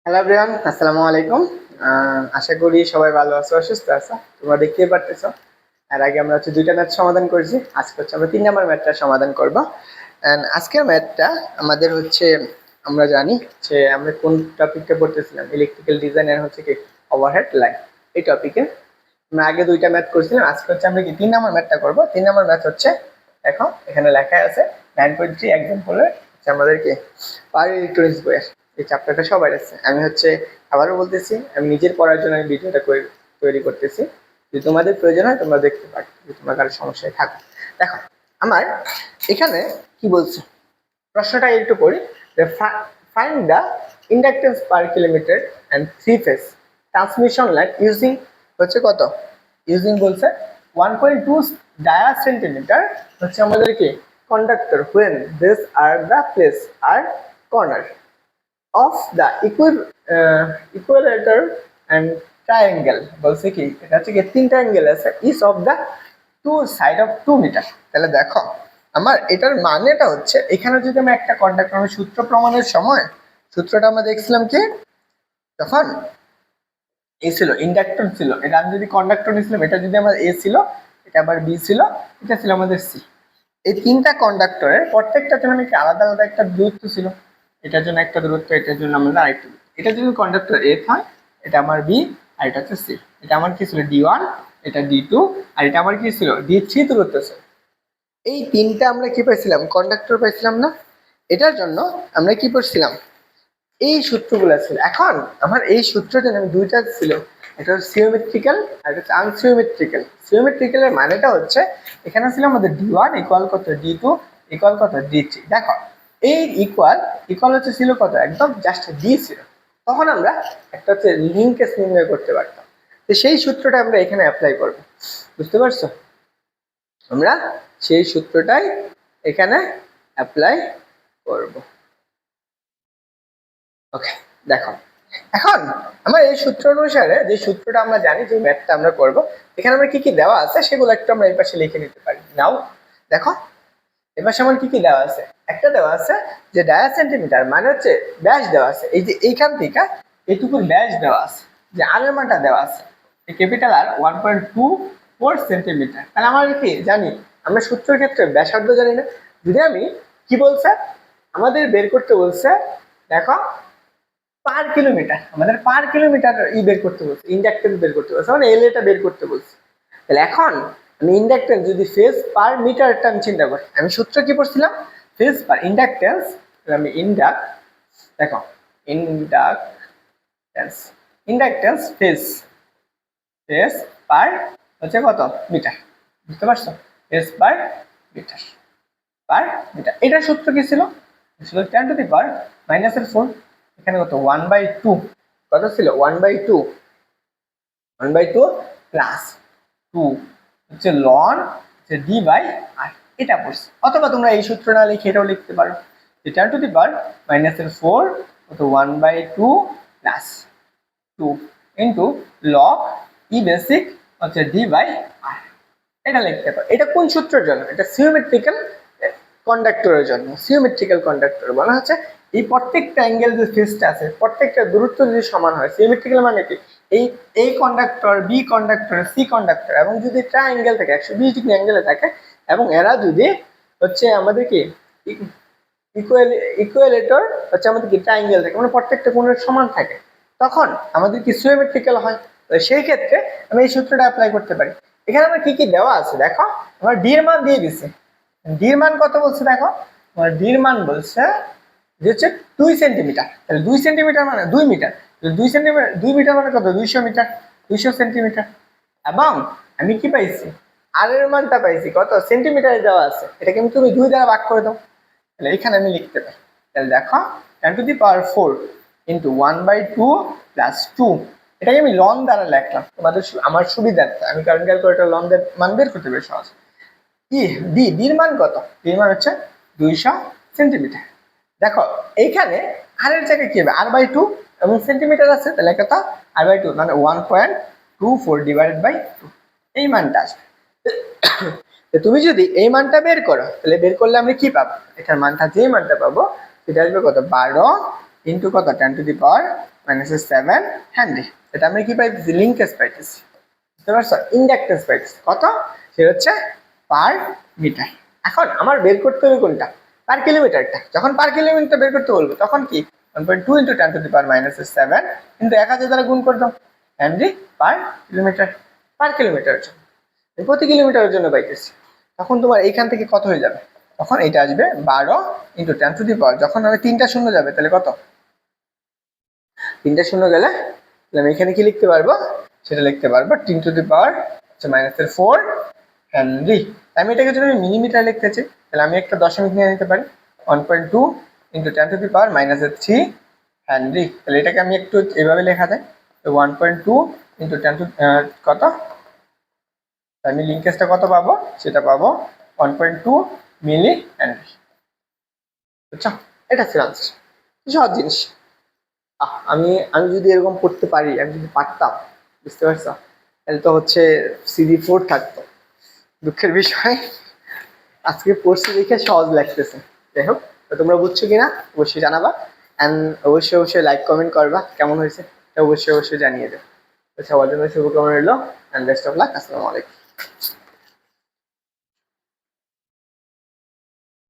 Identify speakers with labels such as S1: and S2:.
S1: Hello everyone, আসসালামু আলাইকুম। আশা করি সবাই ভালো আছো, সুস্থ আছো। তোমরা দেখতেই পারতেছো এর আগে আমরা দুইটা ম্যাথ সমাধান করেছি। আজকে আমরা 3 নম্বর ম্যাথটা সমাধান করব। এন্ড আজকের ম্যাথটা আমাদের আমরা জানি যে আমরা কোন টপিকটা পড়তেছিলাম, ইলেকট্রিক্যাল ডিজাইনের কি ওভারহেড লাইন। এই টপিকে আমরা আগে দুইটা ম্যাথ করছিলাম। আজকে আমরা 3 নম্বর ম্যাথটা করব। 3 নম্বর ম্যাথ দেখো এখানে লেখা আছে 9.3 এক্সাম্পলের আমাদের পাওয়ার ইলেকট্রনিক্স বইয়ের এই চ্যাপ্টারটা সবার আছে। আমি আবারও বলতেছি, আমি নিজের পড়ার জন্য আমি ভিডিওটা তৈরি করতেছি। যদি তোমাদের প্রয়োজন হয় তোমরা দেখতে পারো, যদি তোমার কারো সমস্যায় থাকো। দেখো আমার এখানে কি বলছে, প্রশ্নটা একটু পড়ি। Find the inductance per kilometre and three phase transmission line using কত ইউজিং বলছে 1.2 ডায়া সেন্টিমিটার আমাদের কি conductor when these are the place are corner of the equilateral and triangle। বলছে কি এটা কি তিনটা অ্যাঙ্গেল আছে, each of the two side of 2 metre. তাহলে দেখো আমার এটার মানেটা এখানে যদি আমি একটা কন্ডাক্টর সূত্র প্রমাণের সময় সূত্রটা আমরা দেখছিলাম কি, তখন এ ছিল ইন্ডাক্টর ছিল, এটা আমি যদি কন্ডাক্টর নিছিলাম, এটা যদি আমার এ ছিল, এটা আবার বি ছিল, এটা ছিল আমাদের সি। এই তিনটা কন্ডাক্টরের প্রত্যেকটার জন্য আলাদা আলাদা একটা দূরত্ব ছিল। এটার জন্য একটা দূরত্ব, এটার জন্য আমাদের আরেকটা দূরত্ব। এটা যদি কন্ডাক্টর এ হয়, এটা আমার বি, আর এটা সি। এটা আমার কি ছিল D1, এটা D2, আর এটা আমার কি ছিল D3 দূরত্ব ছিল। এই তিনটা আমরা কি পাইছিলাম, কন্ডাক্টর পাইছিলাম না? এটার জন্য আমরা কি করছিলাম, এই সূত্রগুলো ছিল। এখন আমার এই সূত্রটা আমি দুইটা ছিল, এটা সিওমেট্রিক্যাল আর এটা আনসিওমেট্রিক্যাল। সিওমেট্রিক্যাল এর মানেটা এখানে ছিল আমাদের D1 ইকুয়াল কত D2 ইকুয়াল কত D3। দেখো এই ইকুয়াল ইকুয়াল ছিল কত, একদম জাস্ট D ছিল। তখন আমরা একটা লিঙ্কেজ নির্ণয় করতে পারতাম। তো সেই সূত্রটা আমরা এখানে অ্যাপ্লাই করব, বুঝতে পারছো? আমরা সেই সূত্রটাই এখানে অ্যাপ্লাই করব। ওকে, দেখো এখন আমার এই সূত্র অনুসারে যে সূত্রটা আমরা জানি, যে ম্যাথটা আমরা করব, এখানে আমরা কি কি দেওয়া আছে সেগুলো একটু আমরা এই পাশে লিখে নিতে পারি। নাও দেখো এই পাশে আমার কি কি দেওয়া আছে। একটা দেওয়া আছে যে ডায়া সেন্টিমিটার মানে ব্যাস দেওয়া আছে, এই যে এইখান থেকে এইটুকুর ব্যাস দেওয়া আছে, যে আর এর মানটা দেওয়া আছে ক্যাপিটাল আর 1.24 সেন্টিমিটার। তাহলে আমরা কি জানি, আমরা সূত্রের ক্ষেত্রে ব্যাসার্ধ জানি না। যদি আমি কি বলছে আমাদের বের করতে বলছে, দেখো পার কিলোমিটার, আমাদের পার কিলোমিটার বের করতে বলছে, ইন্ডাকটেন্স বের করতে বলছে, মানে এল এটা বের করতে বলছে। তাহলে এখন আমি ইন্ডাকটেন্স যদি ফেজ পার মিটারটা আমি চিন্তা করি, আমি সূত্র কি পড়ছিলাম, ফেজ পার ইন্ডাকটেন্স। আমি দেখো ইন্ডাকটেন্স ফেজ পার কত মিটার, বুঝতে পারছো? ফেজ পার মিটার এটা সূত্র কি ছিল, 10 টু দি পাওয়ার -4। এখানে কত 1/2, কত ছিল 1/2 প্লাস 2 লন d/r, এটা পড়ছে। অথবা তোমরা এই সূত্র না লিখে এটাও লিখতে পারো, যে 10 টু দি পাওয়ার -4 কত 1/2 প্লাস 2 ইন্টু লগ ই বেসিক d/r, এটা লিখতে পারো। এটা কোন সূত্রের জন্য? এটা সিওমেট্রিক্যাল কন্ডাক্টরের জন্য। সিওমেট্রিক্যাল কন্ডাক্টর বলা হচ্ছে এই প্রত্যেকটা অ্যাঙ্গেল যে ফেজটা আছে, প্রত্যেকটা দূরত্ব যদি সমান হয়। সিওমেট্রিক্যাল মানে কি, A conductor, B conductor, C conductor, এবং যদি ট্রায়াঙ্গেল থাকে 120 ডিগ্রি অ্যাঙ্গেলে থাকে, এবং এরা যদি আমাদের কি ইকুয়ালেটর আমাদের কি ট্রায়াঙ্গেল থাকে, মানে প্রত্যেকটা কোণের সমান থাকে, তখন আমাদের কি সিওমেট্রিক্যাল হয়। সেই ক্ষেত্রে আমি এই সূত্রটা অ্যাপ্লাই করতে পারি। এখানে আমার কি কি দেওয়া আছে দেখো, আমার ডি এর মান দিয়ে দিছে। ডি এর মান কত বলছে দেখো, আমার ডি এর মান বলছে যে 2 সেন্টিমিটার। তাহলে 2 সেন্টিমিটার মানে 2 মিটার, 2 সেন্টিমিটার 2 মিটার মানে কত 200 মিটার, 200 সেন্টিমিটার। এবং আমি কি পাইছি, আর এর মানটা পাইছি কত সেন্টিমিটারে দেওয়া আছে, এটাকে আমি তুমি 2 দ্বারা ভাগ করে দাও। তাহলে এখানে আমি লিখতে পারি, তাহলে দেখো 10 to the power 4 into 1/2 plus 2, এটাকে আমি লন দ্বারা লিখলাম তোমাদের আমার সুবিধার্থে। আমি কারেন্ট ক্যালকুলেটর লন মান বের করতে বেশ সহজ। ডির মান কত, ডির মান 200 সেন্টিমিটার। দেখো এইখানে আর এর জায়গায় কি হবে, r/2 এবং সেন্টিমিটার আছে, তাহলে কত r/2 মানে 1.24 ডিভাইডেড বাই 2, এই মানটা আসবে। তো তুমি যদি এই মানটা বের করো তাহলে বের করলে আমরা কি পাবো, এটার মানটা যে মানটা পাবো সেটা আসবে কত, 12 ইন্টু কত 10⁻⁻7 হেনরি। এটা আমরা কি পাইতেছি, লিঙ্কেজ পাইতেছি, বুঝতে পারছো, ইন্ডাকটেন্স পাইতেছি কত, সেটা হচ্ছে পার মিটার। এখন আমার বের করতে হবে কোনটা, পার কিলোমিটারটা। যখন পার কিলোমিটার বের করতে বলবো তখন কি 1.2 ইন্টু 10⁻⁻7 কিন্তু 1000 দ্বারা গুণ করে দাও, হেনরি পার কিলোমিটার, পার কিলোমিটারের জন্য, প্রতি কিলোমিটারের জন্য পাইতেছি। তখন তোমার এইখান থেকে কত হয়ে যাবে, তখন এটা আসবে 12 ইন্টু 10⁻, যখন আমি 3টা শূন্য যাবে তাহলে কত, 3টা শূন্য গেলে আমি এখানে কি লিখতে পারবো, সেটা লিখতে পারবো 10⁻⁻4 হেনরি। আমি এটাকে যদি আমি মিলিমিটার লিখতে চাই তাহলে আমি একটা দশমিক নিয়ে নিতে পারি, 1.2 ইন্টু 10⁻⁻3 হেনরি। তাহলে এটাকে আমি একটু এভাবে লেখা যায়, 1.2 ইন্টু 10 কত, আমি লিঙ্কেজটা কত পাবো, সেটা পাবো 1.2 মিলি হেনরি। বুঝছো, এটা ছিল আনসার, সহজ জিনিস। আমি আমি যদি এরকম পড়তে পারি, আমি যদি পারতাম, বুঝতে পারছো, তাহলে তো হচ্ছে CD4 থাকতো। দুঃখের বিষয় আজকে পড়ছি দেখে সহজ লাগতেছে। যাই হোক, তো তোমরা বুঝছো কিনা অবশ্যই জানাবা, অ্যান্ড অবশ্যই অবশ্যই লাইক কমেন্ট করবা, কেমন হয়েছে এটা অবশ্যই অবশ্যই জানিয়ে দেবে। তো সবার জন্য শুভকামনা রইলো, অ্যান্ড বেস্ট অফ লাক। আসসালামু আলাইকুম।